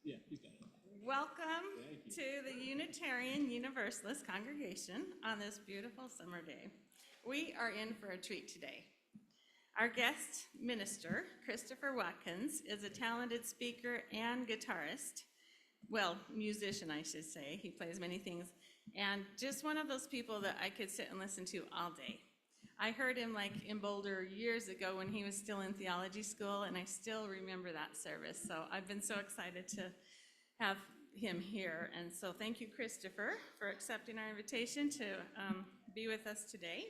Yeah, he's got it. Welcome Thank you. to the Unitarian Universalist congregation on this beautiful summer day. We are in for a treat today. Our guest minister, Christopher Watkins, is a talented speaker and guitarist. Well, musician, I should say. He plays many things. And just one of those people that I could sit and listen to all day. I heard him in Boulder years ago when he was still in theology school, and I still remember that service. So I've been so excited to have him here. And so thank you, Christopher, for accepting our invitation to be with us today.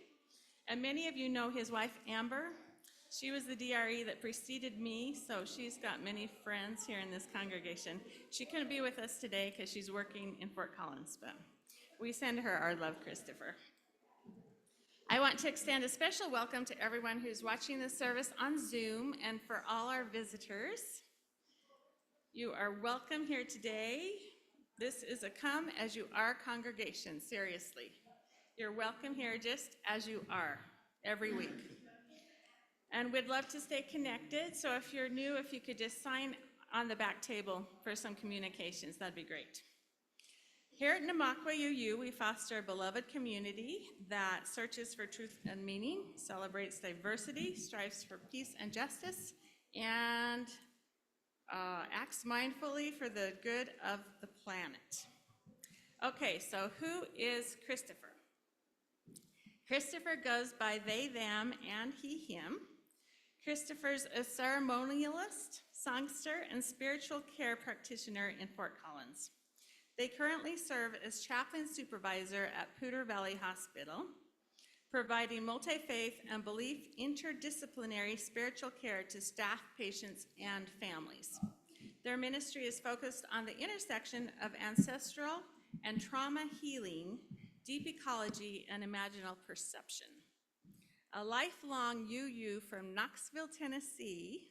And many of you know his wife, Amber. She was the DRE that preceded me, so she's got many friends here in this congregation. She couldn't be with us today because she's working in Fort Collins, but we send her our love, Christopher. I want to extend a special welcome to everyone who's watching this service on Zoom, and for all our visitors. You are welcome here today. This is a come as you are congregation, seriously. You're welcome here just as you are every week. And we'd love to stay connected, so if you're new, if you could just sign on the back table for some communications, that'd be great. Here at Namakwa UU, we foster a beloved community that searches for truth and meaning, celebrates diversity, strives for peace and justice, and acts mindfully for the good of the planet. Okay, so who is Christopher? Christopher goes by they, them, and he, him. Christopher's a ceremonialist, songster, and spiritual care practitioner in Fort Collins. They currently serve as chaplain supervisor at Poudre Valley Hospital, providing multi-faith and belief interdisciplinary spiritual care to staff, patients, and families. Their ministry is focused on the intersection of ancestral and trauma healing, deep ecology, and imaginal perception. A lifelong UU from Knoxville, Tennessee,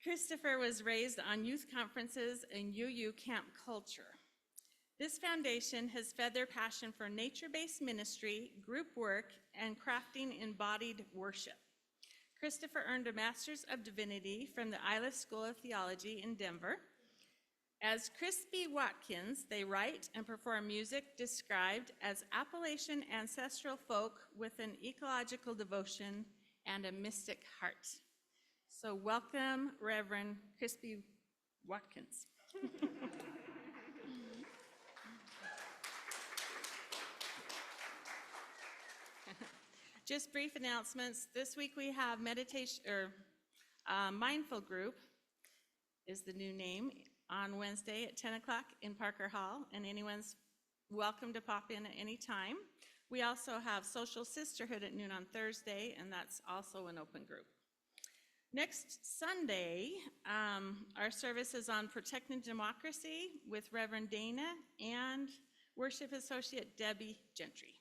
Christopher was raised on youth conferences and UU camp culture. This foundation has fed their passion for nature-based ministry, group work, and crafting embodied worship. Christopher earned a Master's of Divinity from the Isla School of Theology in Denver. As Crispy Watkins, they write and perform music described as Appalachian ancestral folk with an ecological devotion and a mystic heart. So welcome, Reverend Crispy Watkins. Just brief announcements. This week we have meditation, Mindful Group is the new name, on Wednesday at 10 o'clock in Parker Hall, and anyone's welcome to pop in at any time. We also have Social Sisterhood at noon on Thursday, and that's also an open group. Next Sunday, our service is on Protecting Democracy with Reverend Dana and Worship Associate Debbie Gentry.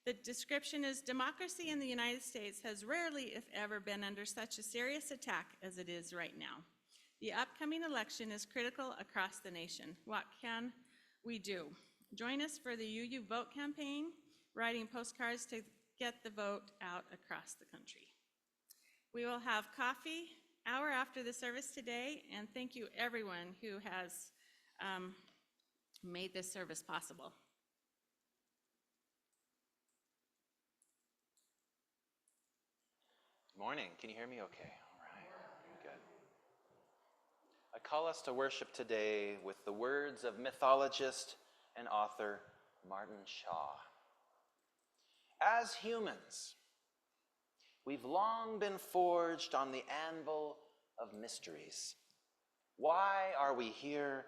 The description is, democracy in the United States has rarely, if ever, been under such a serious attack as it is right now. The upcoming election is critical across the nation. What can we do? Join us for the UU Vote campaign, writing postcards to get the vote out across the country. We will have coffee hour after the service today, and thank you everyone who has made this service possible. Morning, can you hear me okay? All right, very good. I call us to worship today with the words of mythologist and author Martin Shaw. As humans, we've long been forged on the anvil of mysteries. Why are we here?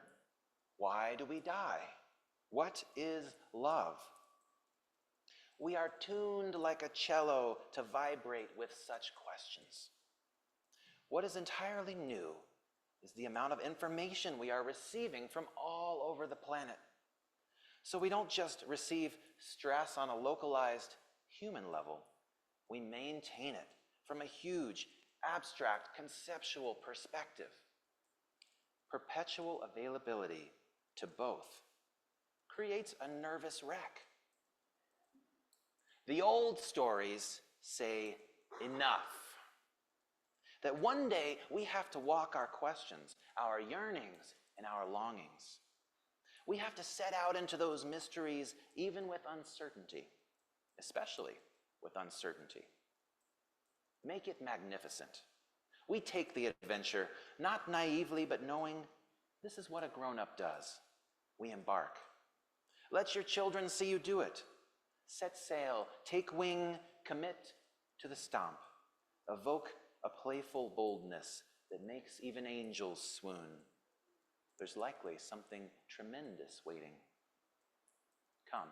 Why do we die? What is love? We are tuned like a cello to vibrate with such questions. What is entirely new is the amount of information we are receiving from all over the planet. So we don't just receive stress on a localized human level, we maintain it from a huge, abstract, conceptual perspective. Perpetual availability to both creates a nervous wreck. The old stories say enough. That one day we have to walk our questions, our yearnings, and our longings. We have to set out into those mysteries even with uncertainty, especially with uncertainty. Make it magnificent. We take the adventure, not naively, but knowing this is what a grown-up does. We embark. Let your children see you do it. Set sail, take wing, commit to the stomp. Evoke a playful boldness that makes even angels swoon. There's likely something tremendous waiting. Come,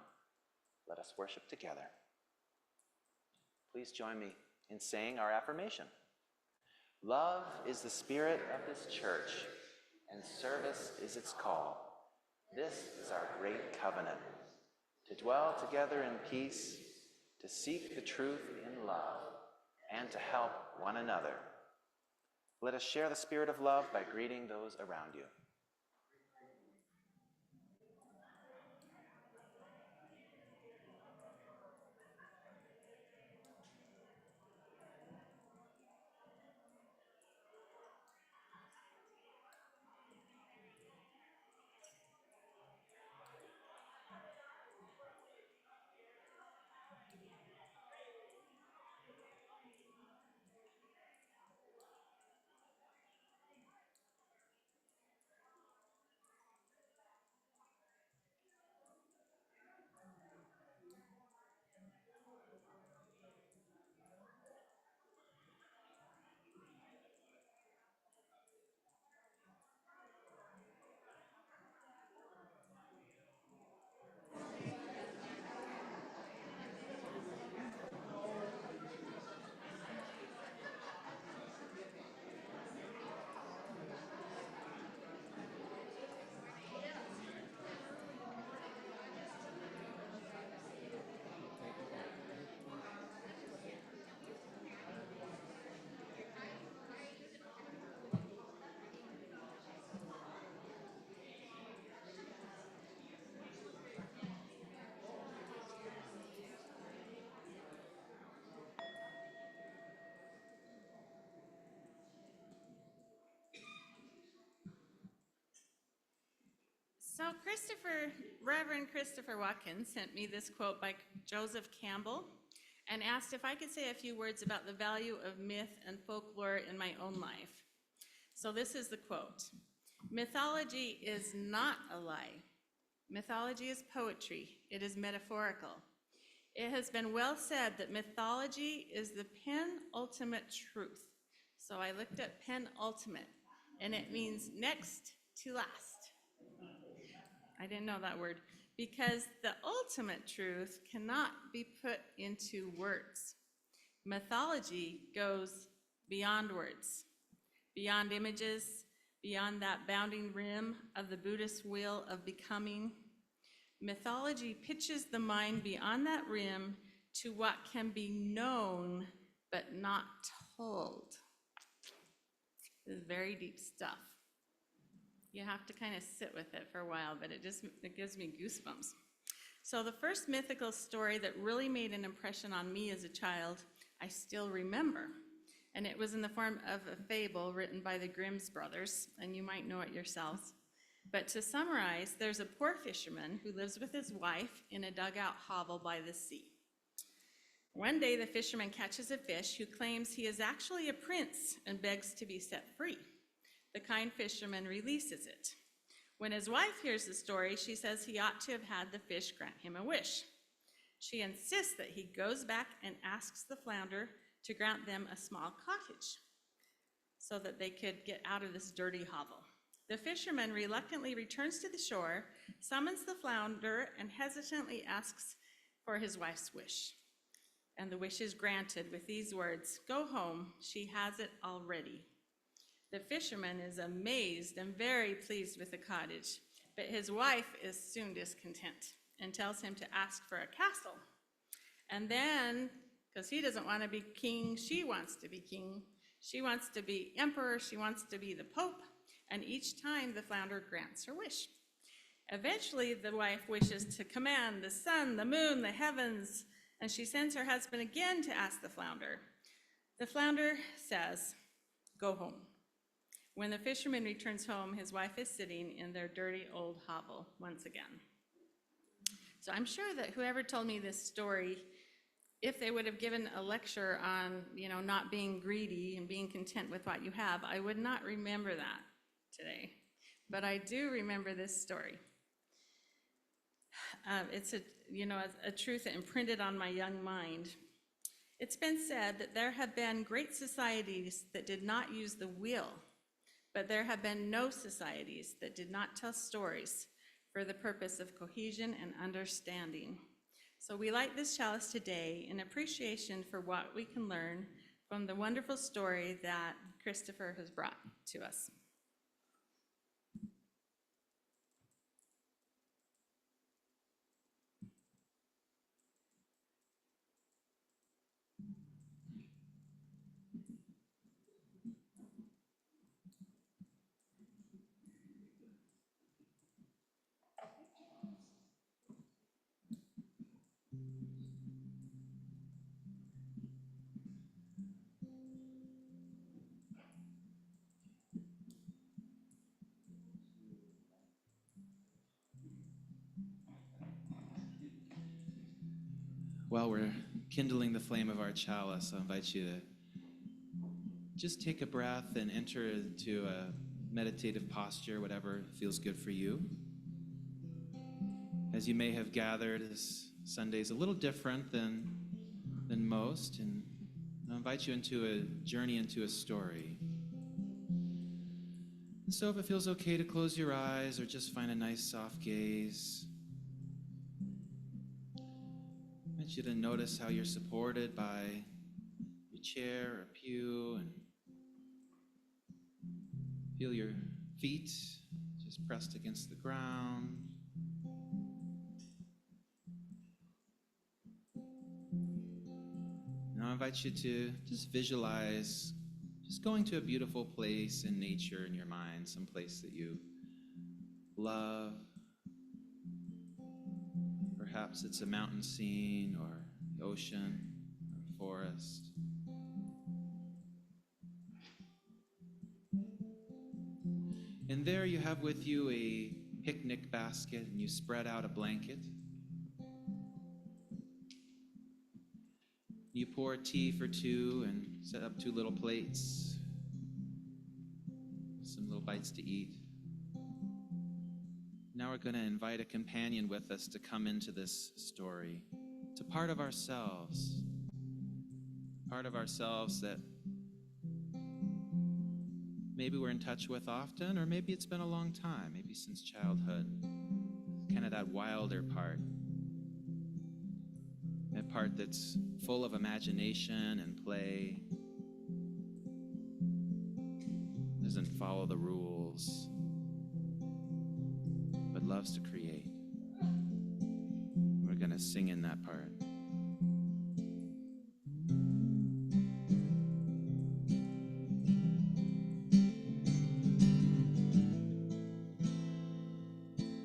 let us worship together. Please join me in saying our affirmation. Love is the spirit of this church, and service is its call. This is our great covenant, to dwell together in peace, to seek the truth in love, and to help one another. Let us share the spirit of love by greeting those around you. So Reverend Christopher Watkins sent me this quote by Joseph Campbell and asked if I could say a few words about the value of myth and folklore in my own life. So this is the quote. Mythology is not a lie. Mythology is poetry. It is metaphorical. It has been well said that mythology is the penultimate truth. So I looked at penultimate, and it means next to last. I didn't know that word, because the ultimate truth cannot be put into words. Mythology goes beyond words, beyond images, beyond that bounding rim of the Buddhist wheel of becoming. Mythology pitches the mind beyond that rim to what can be known but not told. This is very deep stuff. You have to kind of sit with it for a while, but it gives me goosebumps. So the first mythical story that really made an impression on me as a child, I still remember. And it was in the form of a fable written by the Grimm's brothers, and you might know it yourselves. But to summarize, there's a poor fisherman who lives with his wife in a dugout hovel by the sea. One day, the fisherman catches a fish who claims he is actually a prince and begs to be set free. The kind fisherman releases it. When his wife hears the story, she says he ought to have had the fish grant him a wish. She insists that he goes back and asks the flounder to grant them a small cottage so that they could get out of this dirty hovel. The fisherman reluctantly returns to the shore, summons the flounder, and hesitantly asks for his wife's wish. And the wish is granted with these words, "Go home, she has it already." The fisherman is amazed and very pleased with the cottage, but his wife is soon discontent and tells him to ask for a castle. And then, because he doesn't want to be king, she wants to be king. She wants to be emperor, she wants to be the pope, and each time the flounder grants her wish. Eventually, the wife wishes to command the sun, the moon, the heavens, and she sends her husband again to ask the flounder. The flounder says, go home. When the fisherman returns home, his wife is sitting in their dirty old hovel once again. So I'm sure that whoever told me this story, if they would have given a lecture on, not being greedy and being content with what you have, I would not remember that today. But I do remember this story. It's a truth that imprinted on my young mind. It's been said that there have been great societies that did not use the wheel, but there have been no societies that did not tell stories for the purpose of cohesion and understanding. So we light this chalice today in appreciation for what we can learn from the wonderful story that Christopher has brought to us. While we're kindling the flame of our chalice, I invite you to just take a breath and enter into a meditative posture, whatever feels good for you. As you may have gathered, this Sunday's a little different than most, and I invite you into a journey into a story. And so if it feels okay to close your eyes or just find a nice soft gaze, I want you to notice how you're supported by your chair or pew, and feel your feet just pressed against the ground. Now I invite you to just visualize just going to a beautiful place in nature in your mind, some place that you love. Perhaps it's a mountain scene or the ocean or a forest. And there you have with you a picnic basket, and you spread out a blanket. You pour tea for two and set up 2 little plates, some little bites to eat. Now we're going to invite a companion with us to come into this story. It's a part of ourselves that maybe we're in touch with often, or maybe it's been a long time, maybe since childhood. Kind of that wilder part. That part that's full of imagination and play. Doesn't follow the rules, but loves to create. We're going to sing in that part.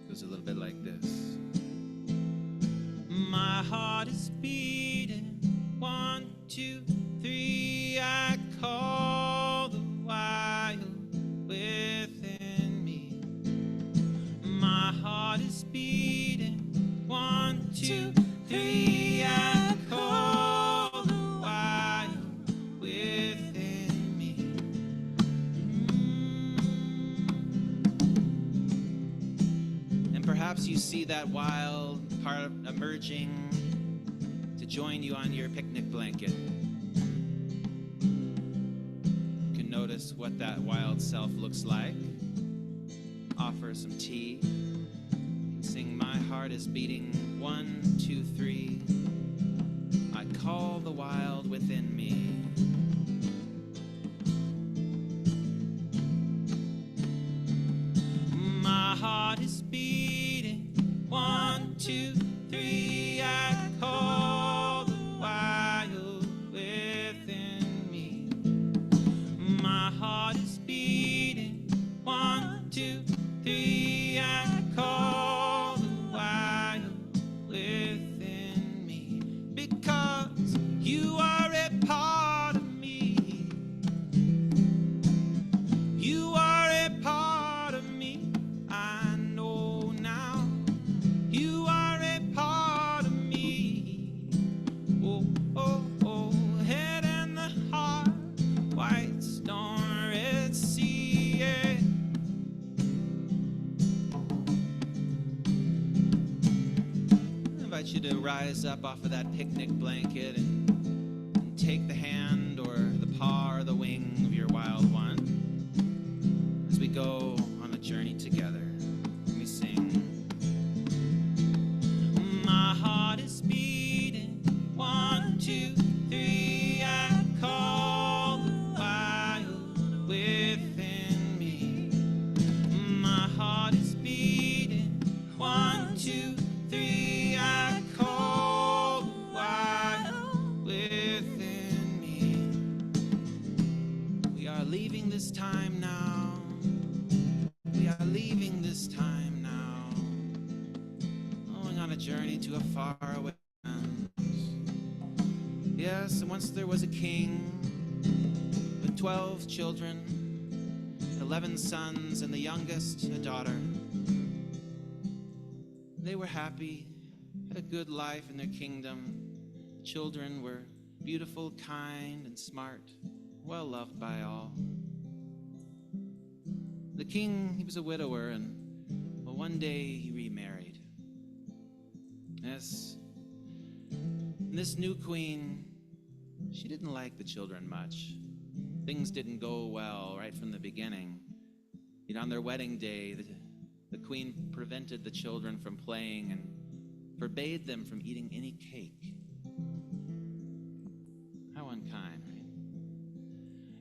Goes a little bit like this. My heart is beating, 1, 2, 3, I call the wild within me. My heart is beating, 1, 2, 3, I call the wild within me. And perhaps you see that wild part emerging to join you on your picnic blanket. You can notice what that wild self looks like. Offer some tea. And sing, my heart is beating, 1, 2, 3. I call the wild within me. My heart is beating, 1, 2, 3, I call the wild within me. My heart is beating, 1, 2, 3, I call the wild within me. Because you are a part of me. rise up off of that picnic blanket and take the hand or the paw or the wing of your wild one as we go on a journey together. We sing. My heart is beating, 1, 2, 3, I call the wild within me. My heart is beating, 1, 2, 3, I call the wild within me. We are leaving this time now. We are leaving this time now. Going on a journey to a faraway land. Yes, and once there was a king with 12 children, 11 sons, and the youngest a daughter. They were happy, had a good life in their kingdom. Children were beautiful, kind, and smart, well loved by all. The king, he was a widower, and well, one day he remarried. Yes, and this new queen, she didn't like the children much. Things didn't go well right from the beginning. You know, on their wedding day, the queen prevented the children from playing and forbade them from eating any cake. How unkind, right?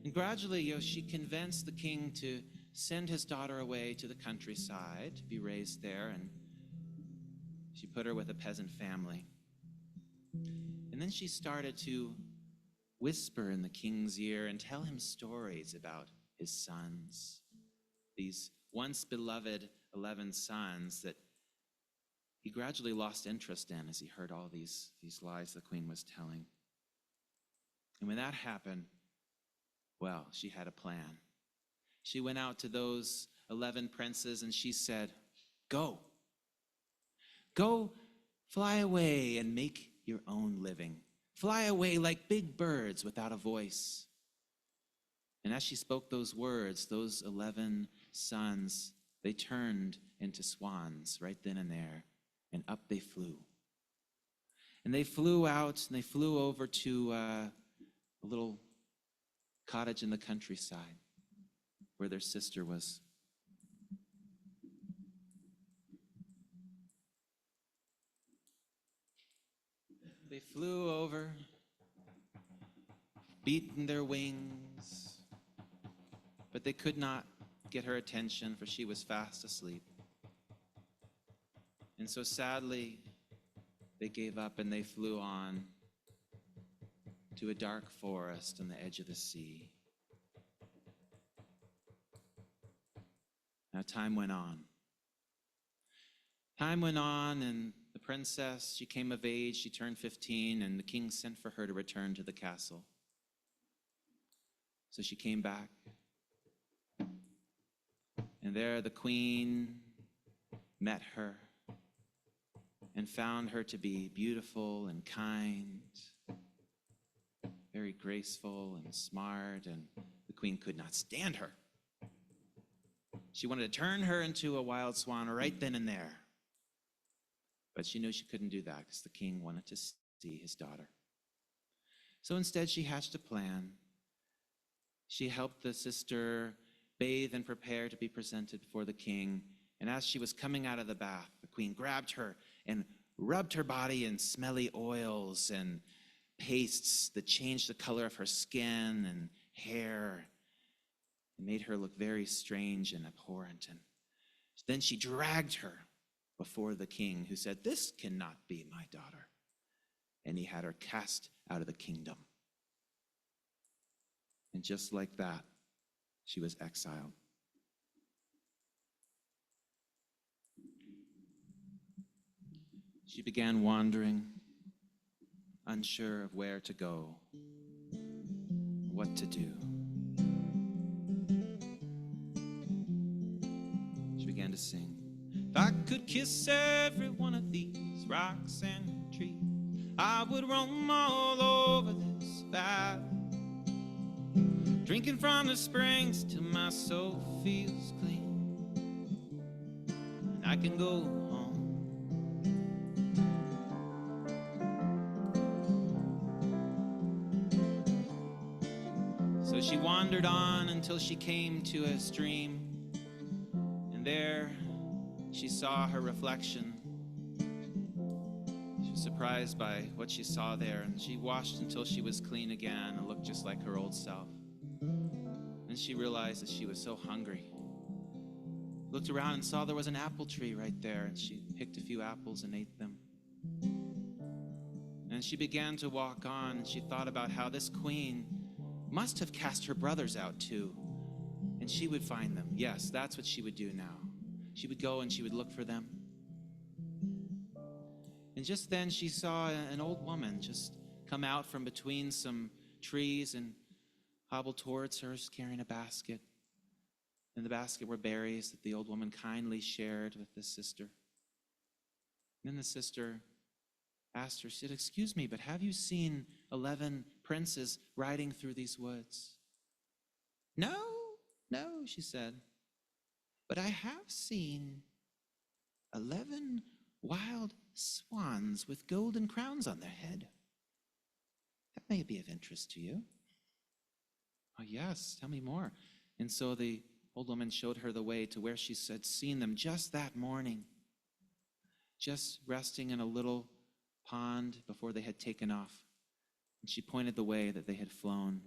And gradually, you know, she convinced the king to send his daughter away to the countryside to be raised there, and she put her with a peasant family. And then she started to whisper in the king's ear and tell him stories about his sons, these once beloved 11 sons that he gradually lost interest in as he heard all these lies the queen was telling. And when that happened, well, she had a plan. She went out to those 11 princes and she said, "Go. Go fly away and make your own living. Fly away like big birds without a voice." And as she spoke those words, those 11 sons, they turned into swans right then and there, and up they flew. And they flew out and they flew over to a little cottage in the countryside where their sister was. They flew over, beating their wings, but they could not get her attention, for she was fast asleep. And so sadly, they gave up and they flew on to a dark forest on the edge of the sea. Now time went on. Time went on, and the princess, she came of age, she turned 15, and the king sent for her to return to the castle. So she came back. And there the queen met her and found her to be beautiful and kind, very graceful and smart, and the queen could not stand her. She wanted to turn her into a wild swan right then and there. But she knew she couldn't do that because the king wanted to see his daughter. So instead, she hatched a plan. She helped the sister bathe and prepare to be presented before the king. And as she was coming out of the bath, the queen grabbed her and rubbed her body in smelly oils and pastes that changed the color of her skin and hair and made her look very strange and abhorrent. And then she dragged her before the king, who said, "This cannot be my daughter." And he had her cast out of the kingdom. And just like that, she was exiled. She began wandering, unsure of where to go, what to do. She began to sing. If I could kiss every one of these rocks and trees, I would roam all over this valley, drinking from the springs till my soul feels clean, and I can go home. wandered on until she came to a stream, and there she saw her reflection. She was surprised by what she saw there, and she washed until she was clean again and looked just like her old self. Then she realized that she was so hungry. Looked around and saw there was an apple tree right there, and she picked a few apples and ate them. And she began to walk on, and she thought about how this queen must have cast her brothers out too, and she would find them. Yes, that's what she would do now. She would go and she would look for them. And just then she saw an old woman just come out from between some trees and hobble towards her, carrying a basket. In the basket were berries that the old woman kindly shared with the sister. And then the sister asked her, she said, "Excuse me, but have you seen 11 princes riding through these woods?" No, she said, "but I have seen 11 wild swans with golden crowns on their head. That may be of interest to you." "Oh, yes, tell me more." And so the old woman showed her the way to where she had seen them just that morning, just resting in a little pond before they had taken off. And she pointed the way that they had flown.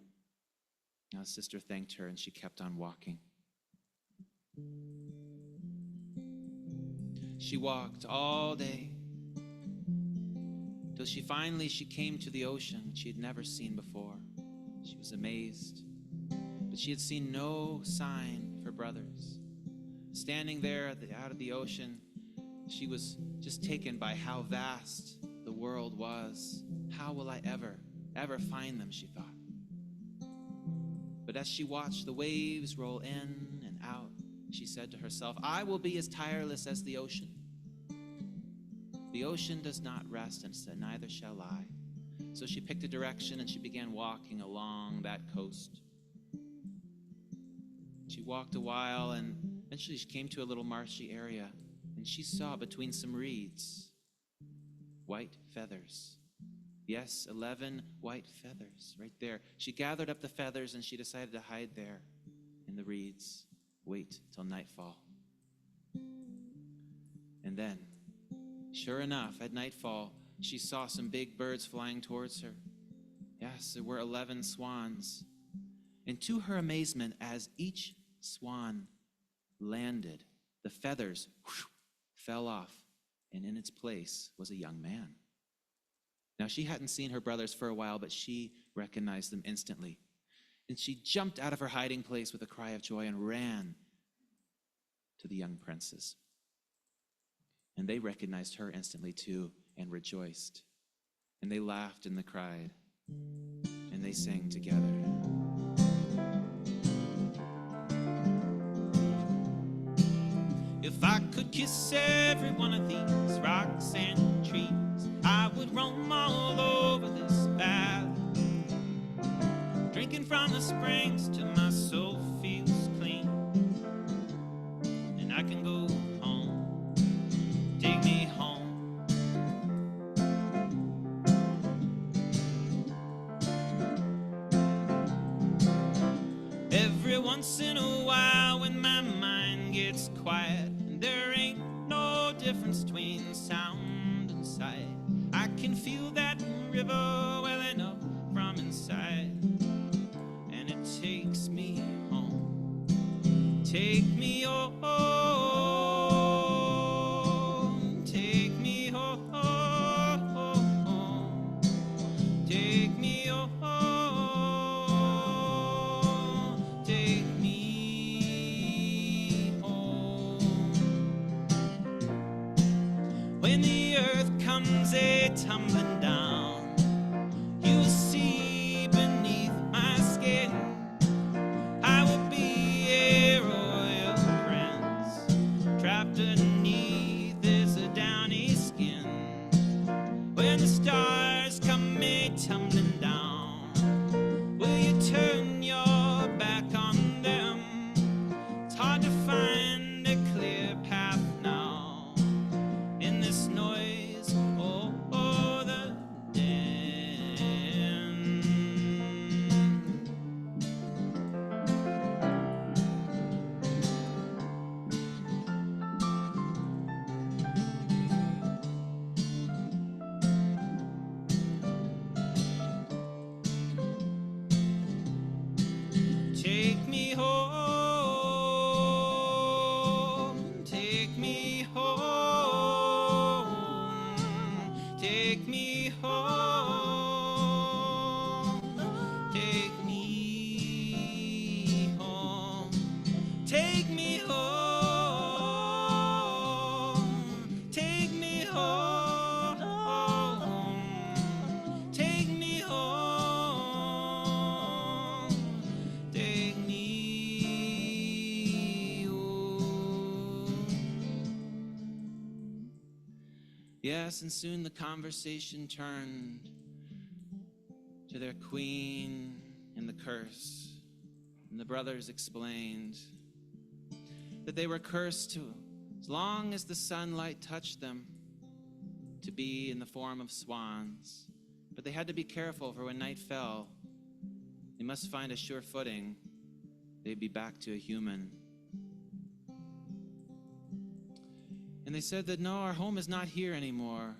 Now the sister thanked her, and she kept on walking. She walked all day till she finally came to the ocean she had never seen before. She was amazed, but she had seen no sign of her brothers. Standing there out of the ocean, she was just taken by how vast the world was. How will I ever find them, she thought. But as she watched the waves roll in and out, she said to herself, "I will be as tireless as the ocean. The ocean does not rest, and neither shall I." So she picked a direction and she began walking along that coast. She walked a while, and eventually she came to a little marshy area, and she saw between some reeds white feathers. Yes, 11 white feathers right there. She gathered up the feathers and she decided to hide there in the reeds, wait till nightfall. And then, sure enough, at nightfall, she saw some big birds flying towards her. Yes, there were 11 swans. And to her amazement, as each swan landed, the feathers fell off, and in its place was a young man. Now, she hadn't seen her brothers for a while, but she recognized them instantly. And she jumped out of her hiding place with a cry of joy and ran to the young princes. And they recognized her instantly too and rejoiced. And they laughed and they cried. And they sang together. If I could kiss every one of these rocks and trees, I would roam all over this valley, drinking from the springs till my soul feels clean. And I can go home, take me home. Every once in a while when my mind gets quiet and there ain't no difference between sound and sight, I can feel that river welling up from inside, and it takes me home. Take me home, take me home, take me home, take me home. When the earth comes tumbling down, you'll see beneath my skin I will be a royal prince, trapped underneath this downy skin. When the stars come tumbling down, will you turn your back on them? It's hard to find a clear path now in this noise. The Yes, and soon the conversation turned to their queen and the curse. And the brothers explained that they were cursed to, as long as the sunlight touched them, to be in the form of swans. But they had to be careful, for when night fell, they must find a sure footing. They'd be back to a human. And they said that, no, our home is not here anymore.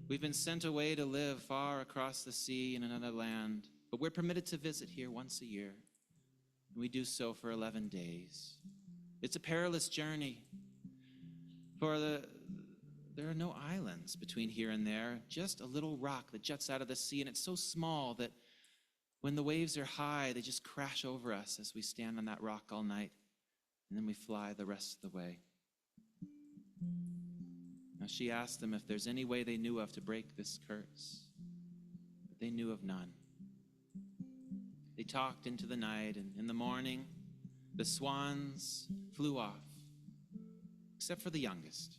We've been sent away to live far across the sea in another land, but we're permitted to visit here once a year. And we do so for 11 days. It's a perilous journey, for there are no islands between here and there, just a little rock that juts out of the sea, and it's so small that when the waves are high, they just crash over us as we stand on that rock all night, and then we fly the rest of the way. Now she asked them if there's any way they knew of to break this curse, but they knew of none. They talked into the night, and in the morning, the swans flew off, except for the youngest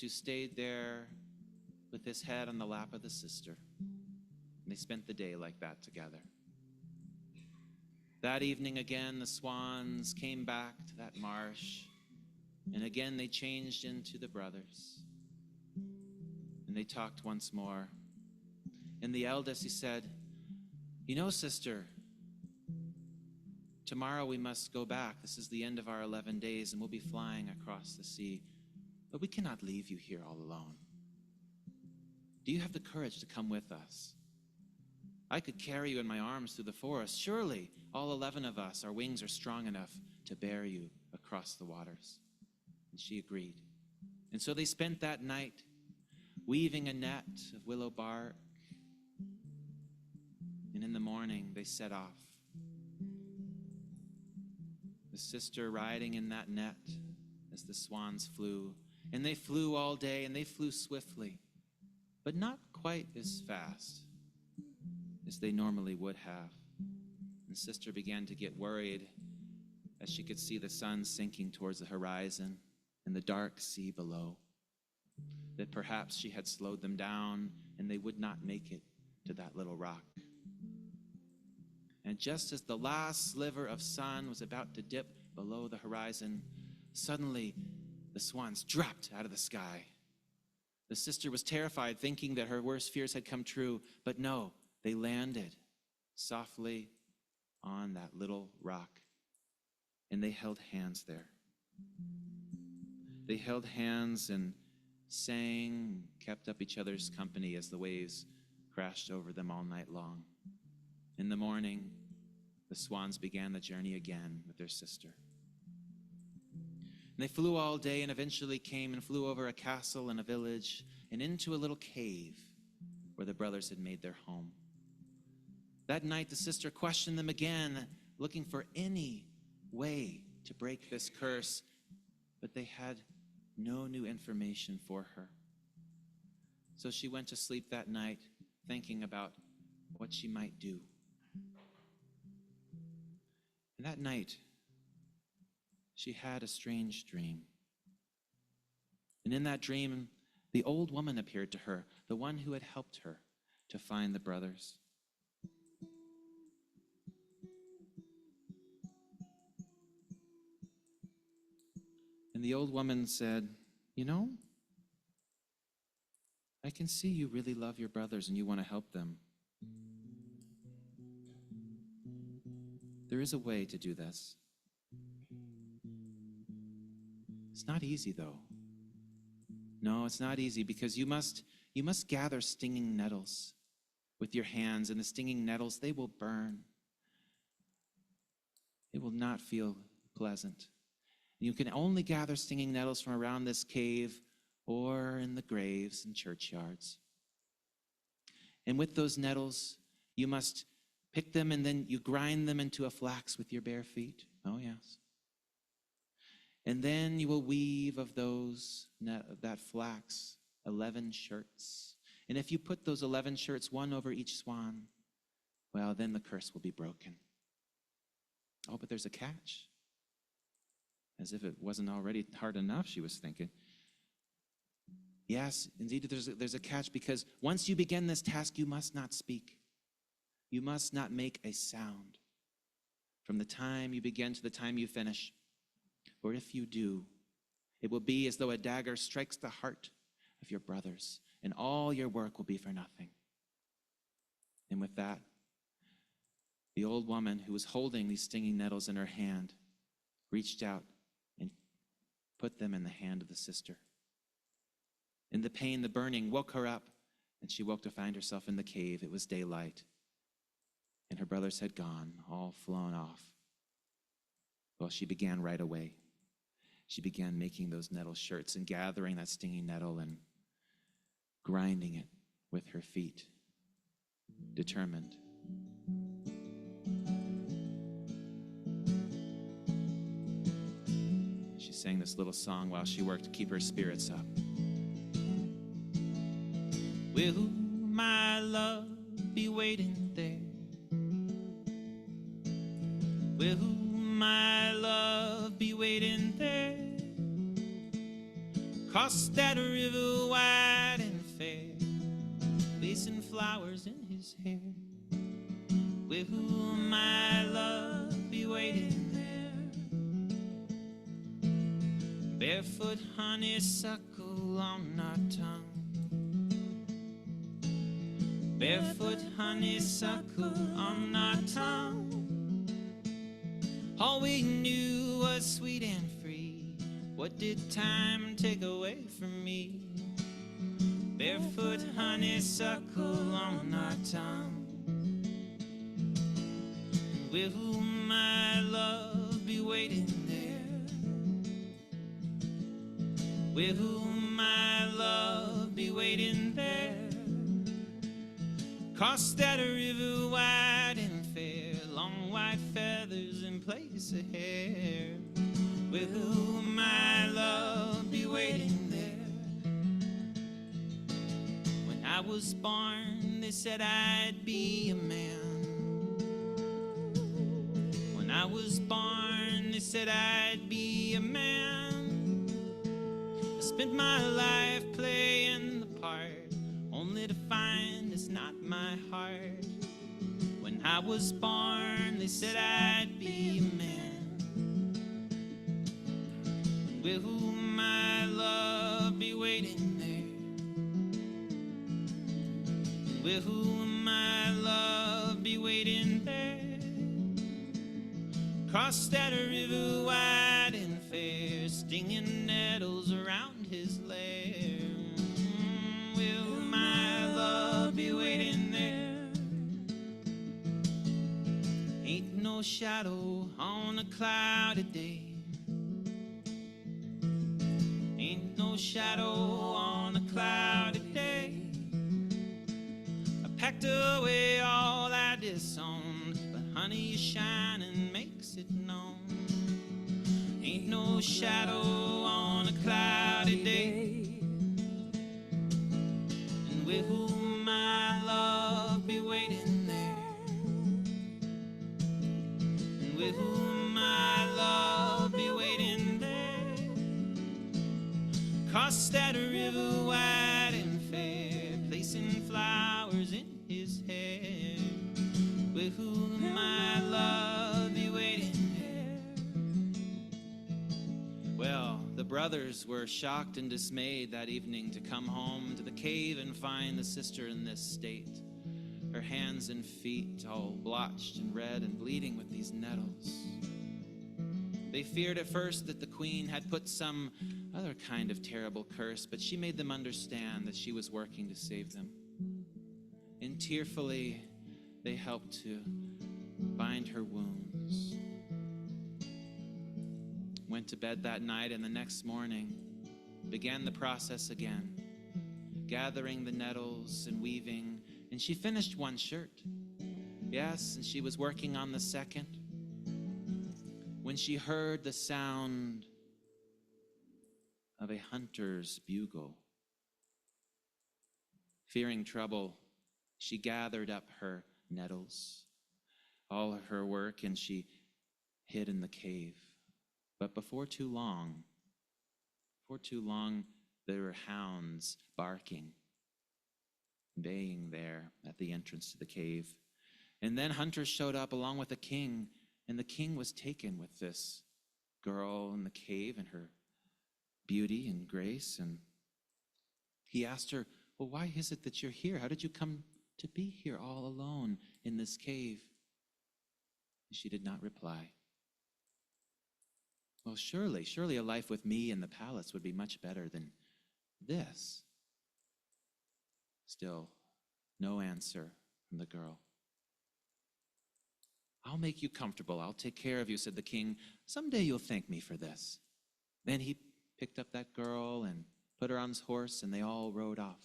who stayed there with his head on the lap of the sister. And they spent the day like that together. That evening again, the swans came back to that marsh, and again they changed into the brothers. And they talked once more. And the eldest, he said, "You know, sister, tomorrow we must go back. This is the end of our 11 days, and we'll be flying across the sea. But we cannot leave you here all alone. Do you have the courage to come with us? I could carry you in my arms through the forest. Surely, all 11 of us, our wings are strong enough to bear you across the waters." And she agreed. And so they spent that night weaving a net of willow bark. And in the morning, they set off. The sister riding in that net as the swans flew. And they flew all day, and they flew swiftly, but not quite as fast as they normally would have. And sister began to get worried as she could see the sun sinking towards the horizon and the dark sea below, that perhaps she had slowed them down and they would not make it to that little rock. And just as the last sliver of sun was about to dip below the horizon, suddenly the swans dropped out of the sky. The sister was terrified, thinking that her worst fears had come true, but no, they landed softly on that little rock, and they held hands there. They held hands and sang, kept up each other's company as the waves crashed over them all night long. In the morning, the swans began the journey again with their sister. And they flew all day and eventually came and flew over a castle and a village and into a little cave where the brothers had made their home. That night, the sister questioned them again, looking for any way to break this curse, but they had no new information for her. So she went to sleep that night, thinking about what she might do. And that night, she had a strange dream. And in that dream, the old woman appeared to her, the one who had helped her to find the brothers. And the old woman said, "You know, I can see you really love your brothers and you want to help them. There is a way to do this. It's not easy, though. No, it's not easy, because you must gather stinging nettles with your hands, and the stinging nettles, they will burn. It will not feel pleasant. You can only gather stinging nettles from around this cave or in the graves and churchyards. And with those nettles, you must pick them, and then you grind them into a flax with your bare feet. Oh, yes. And then you will weave of that flax 11 shirts. And if you put those 11 shirts, one over each swan, well, then the curse will be broken. Oh, but there's a catch. As if it wasn't already hard enough, she was thinking. Yes, indeed, there's a catch, because once you begin this task, you must not speak. You must not make a sound from the time you begin to the time you finish. For if you do, it will be as though a dagger strikes the heart of your brothers, and all your work will be for nothing. And with that, the old woman who was holding these stinging nettles in her hand reached out and put them in the hand of the sister. In the pain, the burning woke her up, and she woke to find herself in the cave. It was daylight, and her brothers had gone, all flown off. Well, she began right away. She began making those nettle shirts and gathering that stinging nettle and grinding it with her feet, determined. She sang this little song while she worked to keep her spirits up. Will my love be waiting there? Will my love be waiting there? Cross that river wide and fair, placing flowers in his hair. Will my love be waiting there? Barefoot honeysuckle on our tongue, barefoot honeysuckle on our tongue. All we knew was sweet and free. What did time take away from me? Barefoot honeysuckle on our tongue. Will my love be waiting there? Will my love be waiting there? Cross that river wide and fair, long white feathers in place of hair. Will my love be waiting there? When I was born, they said I'd be a man. When I was born, they said I'd be a man. I spent my life playing the part, only to find it's not my heart. When I was born, they said I'd be a man. Will my love be waiting there? Will my love be waiting there? Cross that river wide and fair, stinging nettles around his lair. Will my love be waiting there? Ain't no shadow on a cloudy day. Ain't no shadow on a cloudy day. I packed away all I disowned, but honey, your shining makes it known. Ain't no shadow on a cloudy day. And will my love be waiting there? And will my love be waiting there? Cross that river wide and fair, placing flowers in his hair. Will my love be waiting there? Well, the brothers were shocked and dismayed that evening to come home to the cave and find the sister in this state, her hands and feet all blotched and red and bleeding with these nettles. They feared at first that the queen had put some other kind of terrible curse, but she made them understand that she was working to save them. And tearfully, they helped to bind her wounds. Went to bed that night, and the next morning began the process again, gathering the nettles and weaving, and she finished one shirt. Yes, and she was working on the second when she heard the sound of a hunter's bugle. Fearing trouble, she gathered up her nettles, all of her work, and she hid in the cave. But before too long, There were hounds barking, baying there at the entrance to the cave. And then hunters showed up along with the king, and the king was taken with this girl in the cave and her beauty and grace. And he asked her, well, why is it that you're here? How did you come to be here all alone in this cave? And she did not reply. Well, surely a life with me in the palace would be much better than this. Still, no answer from the girl. I'll make you comfortable. I'll take care of you, said the king. Someday you'll thank me for this. Then he picked up that girl and put her on his horse, and they all rode off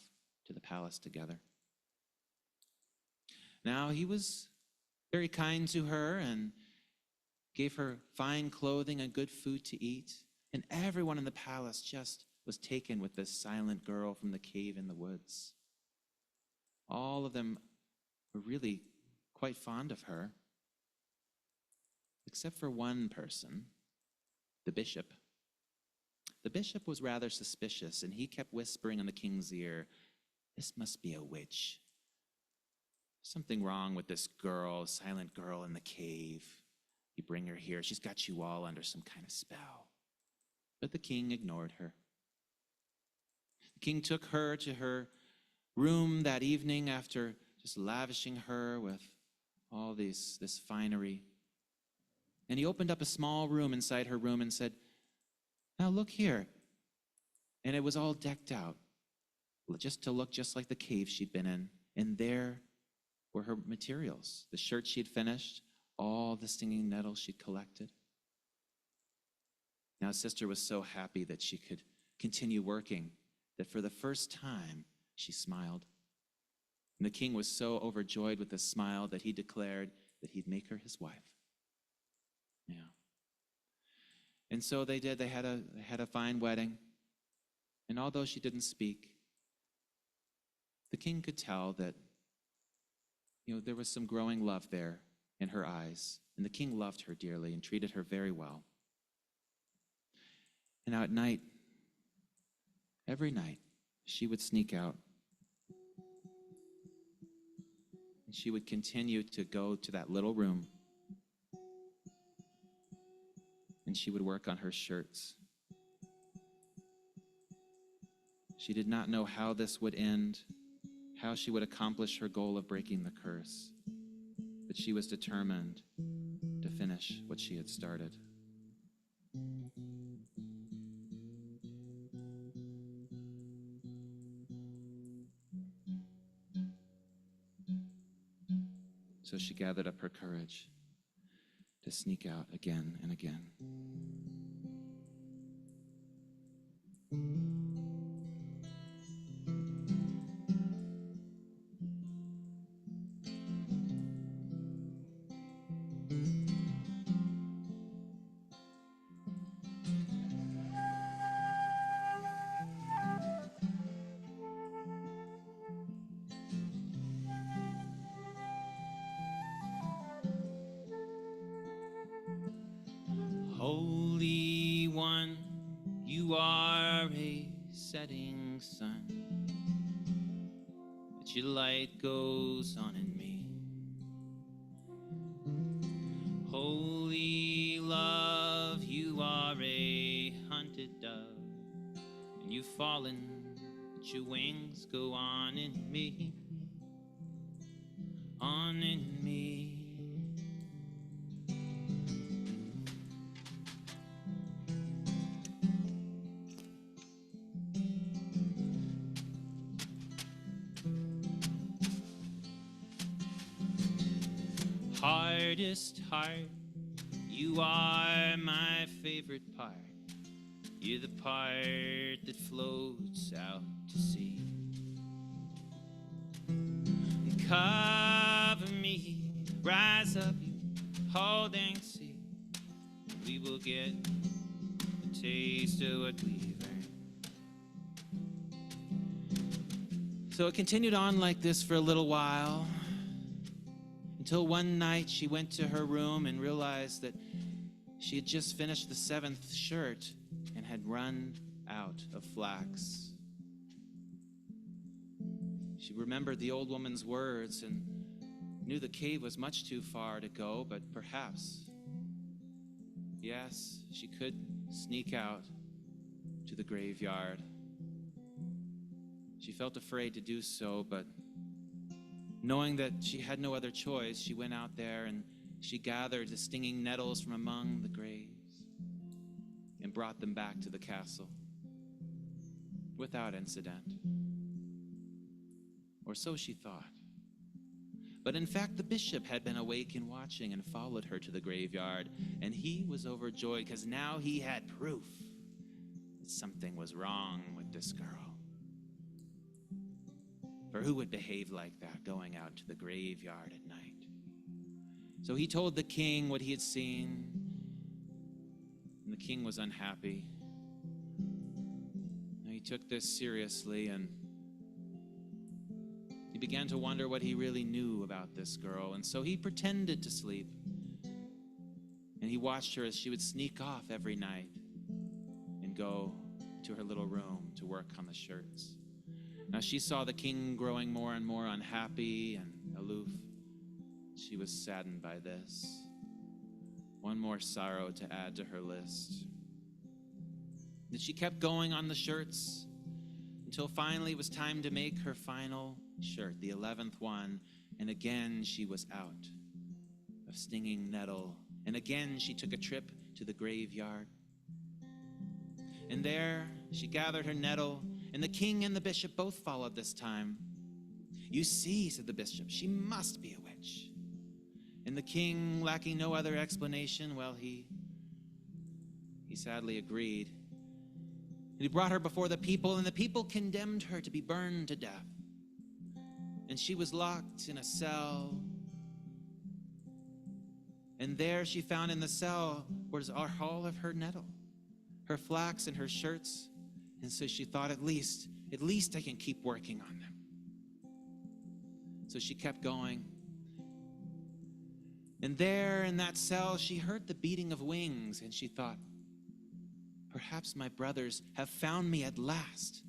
to the palace together. Now, he was very kind to her and gave her fine clothing and good food to eat. And everyone in the palace just was taken with this silent girl from the cave in the woods. All of them were really quite fond of her, except for one person, the bishop. The bishop was rather suspicious, and he kept whispering in the king's ear, this must be a witch. Something wrong with this girl, silent girl in the cave. You bring her here, she's got you all under some kind of spell. But the king ignored her. The king took her to her room that evening after just lavishing her with all this finery. And he opened up a small room inside her room and said, now look here. And it was all decked out, just to look just like the cave she'd been in. And there were her materials, the shirt she'd finished, all the stinging nettles she'd collected. Now sister was so happy that she could continue working that for the first time she smiled. And the king was so overjoyed with this smile that he declared that he'd make her his wife. Yeah. And so they did. They had a fine wedding. And although she didn't speak, the king could tell that, there was some growing love there in her eyes. And the king loved her dearly and treated her very well. And now at night, every night, she would sneak out. And she would continue to go to that little room. And she would work on her shirts. She did not know how this would end, how she would accomplish her goal of breaking the curse. But she was determined to finish what she had started. So she gathered up her courage to sneak out again and again. Holy One, you are a setting sun, but your light goes on in me. Holy love, you are a hunted dove, and you've fallen, but your wings go on in me, on in me. Hardest heart, you are my favorite part. You're the part that floats out to sea. Cover me, rise up, you holding sea. We will get a taste of what we've earned. So it continued on like this for a little while, until one night she went to her room and realized that she had just finished the 7th shirt and had run out of flax. She remembered the old woman's words and knew the cave was much too far to go, but perhaps, yes, she could sneak out to the graveyard. She felt afraid to do so, but knowing that she had no other choice, she went out there and she gathered the stinging nettles from among the graves and brought them back to the castle without incident. Or so she thought. But in fact, the bishop had been awake and watching and followed her to the graveyard, and he was overjoyed because now he had proof that something was wrong with this girl. For who would behave like that, going out to the graveyard at night? So he told the king what he had seen, and the king was unhappy. Now, he took this seriously, and he began to wonder what he really knew about this girl. And so he pretended to sleep, and he watched her as she would sneak off every night and go to her little room to work on the shirts. Now she saw the king growing more and more unhappy and aloof. She was saddened by this. One more sorrow to add to her list. And she kept going on the shirts until finally it was time to make her final shirt, the 11th one. And again she was out of stinging nettle. And again she took a trip to the graveyard. And there she gathered her nettle, and the king and the bishop both followed this time. "You see," said the bishop, "she must be a witch." And the king, lacking no other explanation, well, he sadly agreed. And he brought her before the people, and the people condemned her to be burned to death. And she was locked in a cell. And there she found in the cell was all of her nettle, her flax and her shirts. And so she thought, at least I can keep working on them. So she kept going. And there in that cell, she heard the beating of wings, and she thought, perhaps my brothers have found me at last.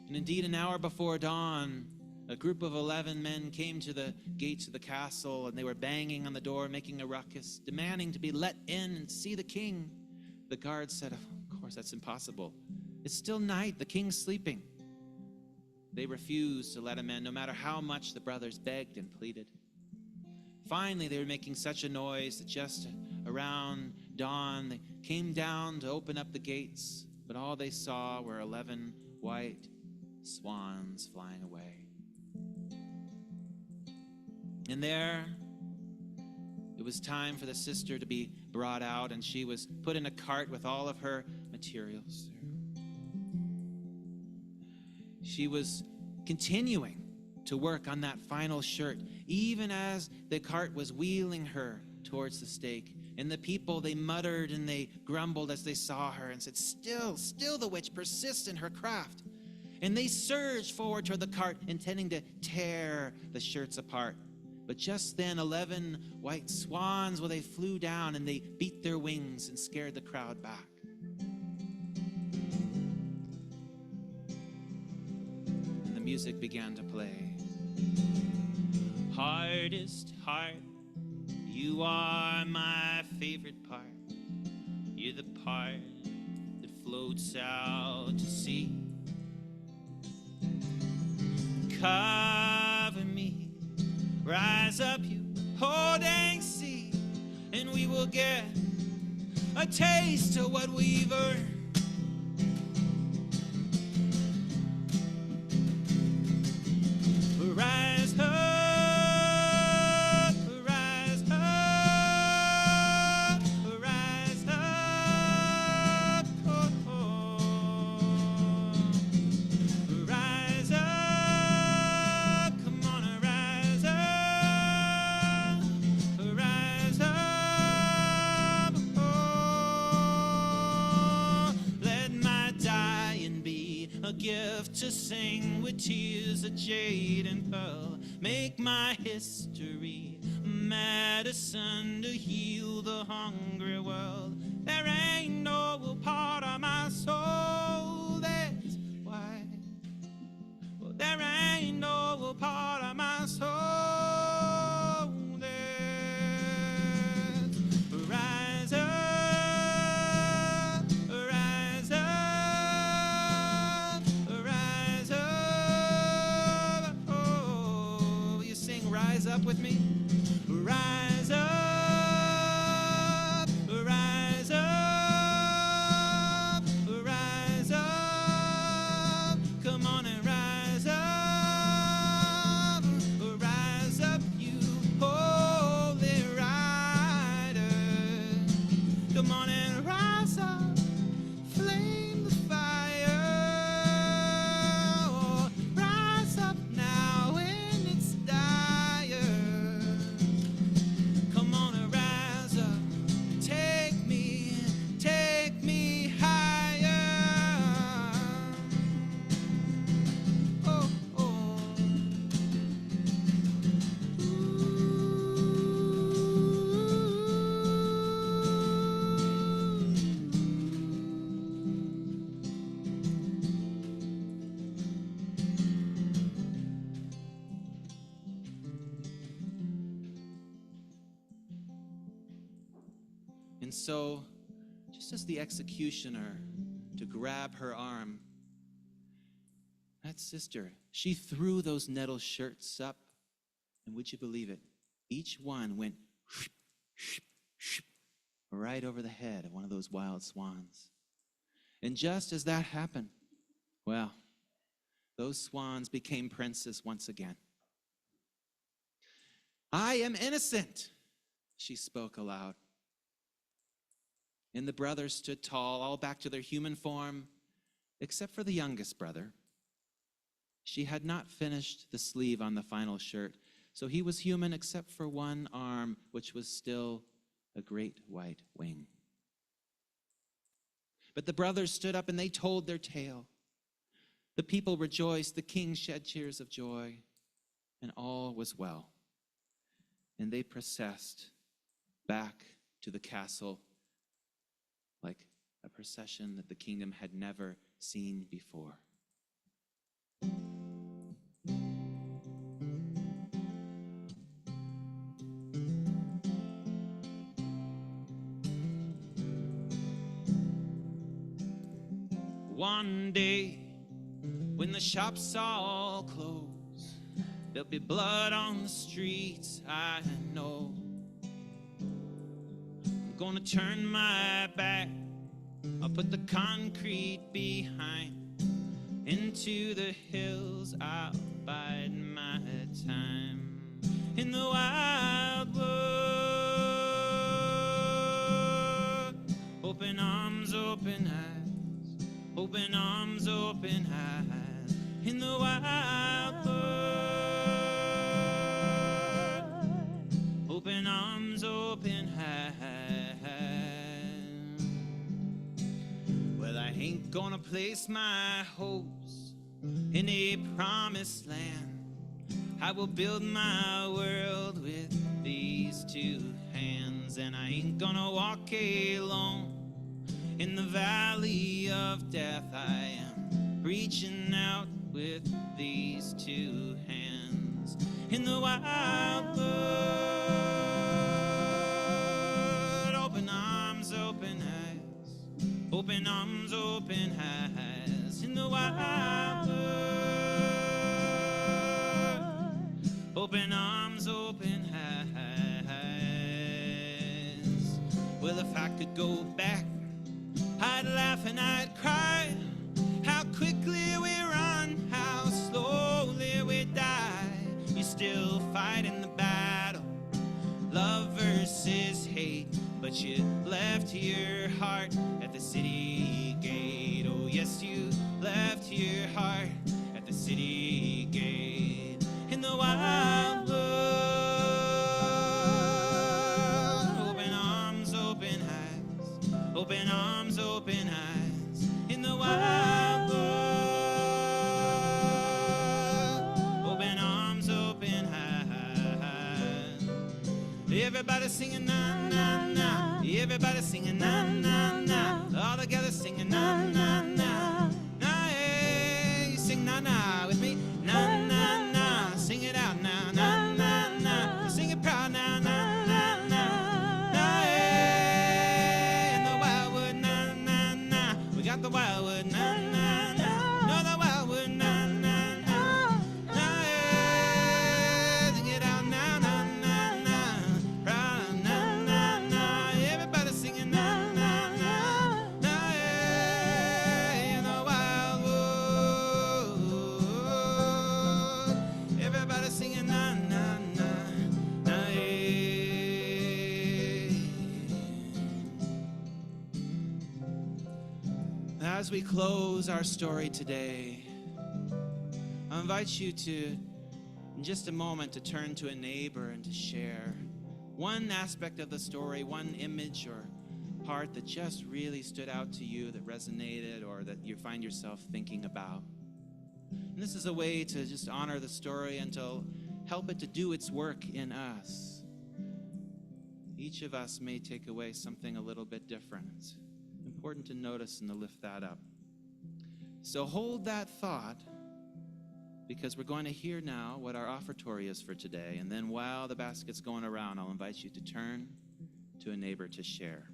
And indeed, an hour before dawn, a group of 11 men came to the gates of the castle, and they were banging on the door, making a ruckus, demanding to be let in and see the king. The guards said, "Of course, that's impossible. It's still night. The king's sleeping." They refused to let him in, no matter how much the brothers begged and pleaded. Finally, they were making such a noise that just around dawn, they came down to open up the gates, but all they saw were 11 white swans flying away. And there, it was time for the sister to be brought out, and she was put in a cart with all of her materials. She was continuing to work on that final shirt, even as the cart was wheeling her towards the stake. And the people, they muttered and they grumbled as they saw her and said, still the witch persists in her craft. And they surged forward toward the cart, intending to tear the shirts apart. But just then, 11 white swans, well, they flew down and they beat their wings and scared the crowd back. And the music began to play. Hardest heart, you are my favorite part. You're the part that floats out to sea. Cover me, rise up, you holding sea, and we will get a taste of what we've earned. Rise up, rise up, rise up, oh, oh. Rise up, come on, rise up, oh. Let my dying be a gift to sing with tears of jade and pearl. Make my history medicine to heal the hungry world. There ain't no part of my soul that's Come on and rise up, flame the fire. Oh, rise up now when it's dire. Come on and rise up, take me higher. Oh, oh. And so, just as the executioner to grab her arm, that sister, she threw those nettle shirts up, and would you believe it? Each one went right over the head of one of those wild swans. And just as that happened, well, those swans became princes once again. I am innocent, she spoke aloud. And the brothers stood tall, all back to their human form, except for the youngest brother. She had not finished the sleeve on the final shirt, so he was human except for one arm, which was still a great white wing. But the brothers stood up and they told their tale. The people rejoiced, the king shed tears of joy, and all was well. And they processed back to the castle like a procession that the kingdom had never seen before. One day, when the shops all close, there'll be blood on the streets, I know. I'm gonna turn my back, I'll put the concrete behind. Into the hills I'll bide my time. In the wildwood, open arms, open eyes, open arms, open eyes. In the wildwood, open arms, open eyes. Well, I ain't gonna place my hopes in a promised land. I will build my world with these two hands, and I ain't gonna walk alone in the valley of death. I am reaching out with these two hands. In the wildwood, open arms, open eyes, open arms, open eyes. In the wildwood, open arms, open eyes. Well, if I could go back, I'd laugh and I'd cry. How quickly we run, how slowly we die. You're still fighting the battle, love versus hate, but you left your heart at the city gate. Oh yes, you left your heart at the city gate. In the wildwood, open arms, open eyes, open arms, open eyes. In the wildwood, open arms, open eyes. Everybody singing na na na, everybody singing na na na, all together singing na na na. Na hey, sing na na with me, na na na, sing it out now, na na na, sing it proud now, na na na. Na hey, in the wildwood, na na na, we got the wildwood, na na na, no the wildwood, na na na. Na hey, sing it out now, na na na, proud na na na, everybody singing na na na. Na hey, in the wildwood, everybody singing na na na, na hey. As we close our story today, I invite you to, in just a moment, to turn to a neighbor and to share one aspect of the story, one image or part that just really stood out to you, that resonated, or that you find yourself thinking about. And this is a way to just honor the story and to help it to do its work in us. Each of us may take away something a little bit different. It's important to notice and to lift that up. So hold that thought, because we're going to hear now what our offertory is for today. And then while the basket's going around, I'll invite you to turn to a neighbor to share.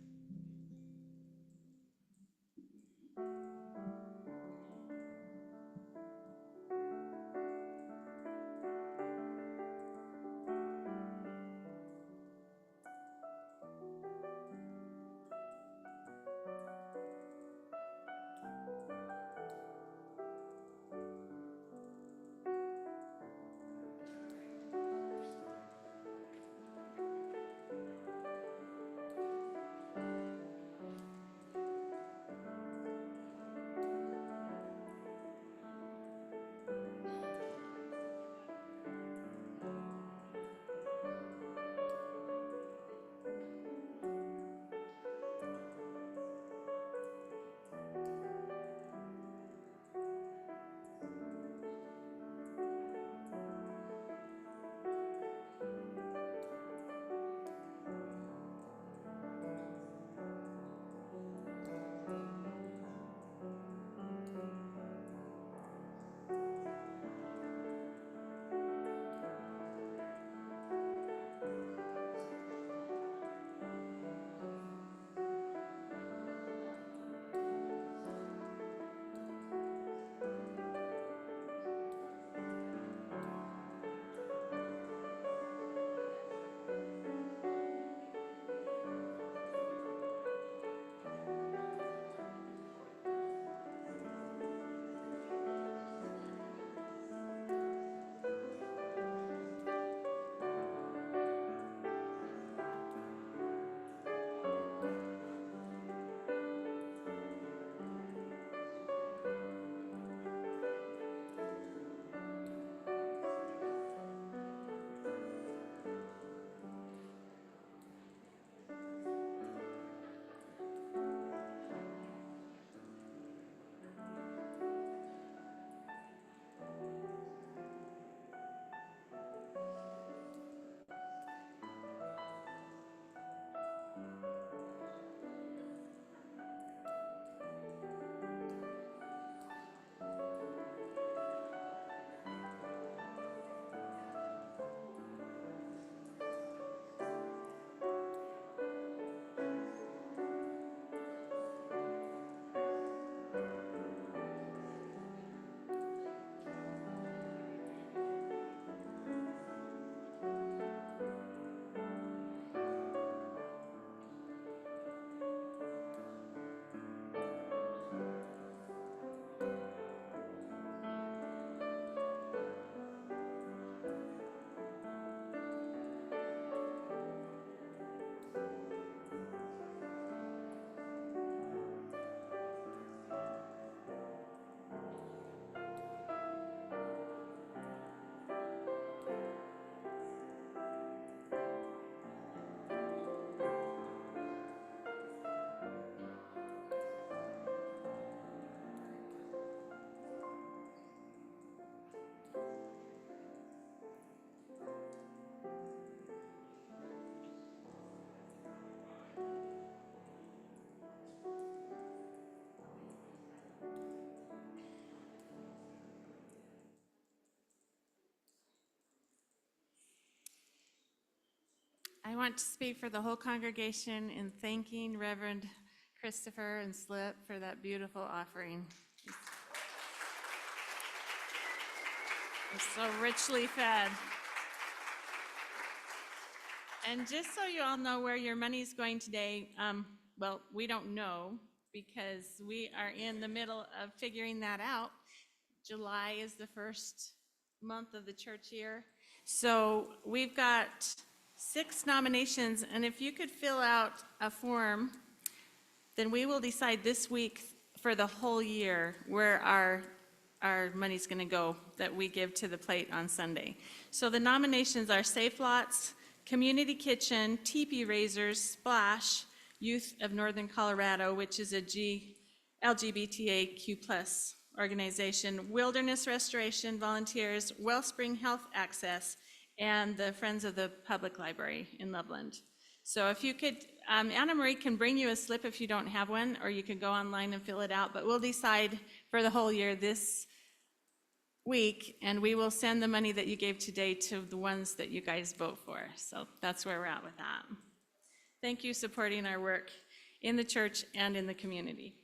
I want to speak for the whole congregation in thanking Reverend Christopher and Slip for that beautiful offering. It's so richly fed. And just so you all know where your money's going today, well, we don't know because we are in the middle of figuring that out. July is the first month of the church year. So we've got 6 nominations, and if you could fill out a form, then we will decide this week for the whole year where our money's going to go that we give to the plate on Sunday. So the nominations are Safe Lots, Community Kitchen, Teepee Raisers, Splash, Youth of Northern Colorado, which is a LGBTAQ+ organization, Wilderness Restoration Volunteers, Wellspring Health Access, and the Friends of the Public Library in Loveland. So if you could, Anna Marie can bring you a slip if you don't have one, or you can go online and fill it out, but we'll decide for the whole year this week, and we will send the money that you gave today to the ones that you guys vote for. So that's where we're at with that. Thank you for supporting our work in the church and in the community.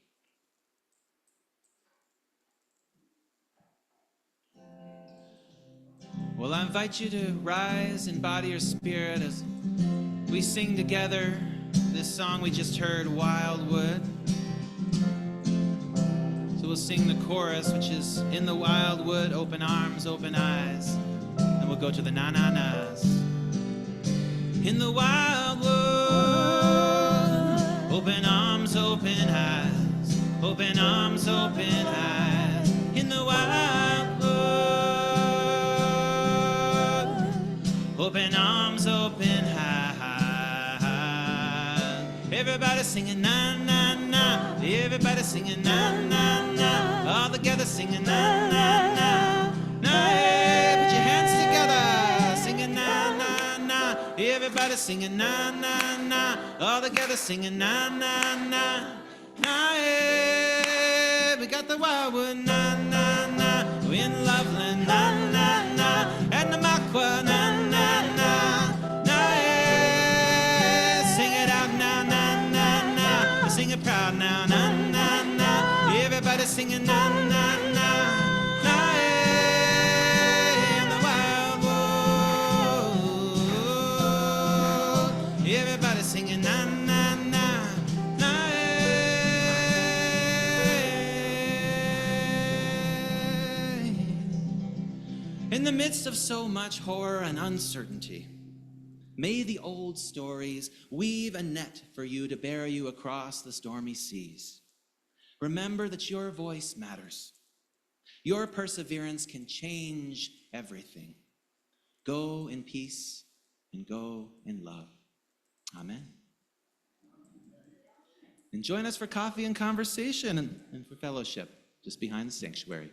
Well, I invite you to rise in body or spirit as we sing together this song we just heard, Wildwood. So we'll sing the chorus, which is in the wildwood, open arms, open eyes. And we'll go to the na-na-nas. In the wildwood, open arms, open eyes. Open arms, open eyes. In the wildwood, open arms, open eyes. Everybody singing na na na. Everybody singing na na na. All together singing na na na. Na, hey, put your hands together, singing na na na. Everybody singing na na na. All together singing na na na. Na, hey, we got the wildwood na na na. We in Loveland na na na. And the Makwa na na na. Na, hey, sing it out na na na na. Sing it proud now na na na. Everybody singing na na na. Na, hey, in the wildwood. Everybody singing na na na. Na, hey. In the midst of so much horror and uncertainty, may the old stories weave a net for you to bear you across the stormy seas. Remember that your voice matters. Your perseverance can change everything. Go in peace and go in love. Amen. And join us for coffee and conversation and for fellowship just behind the sanctuary.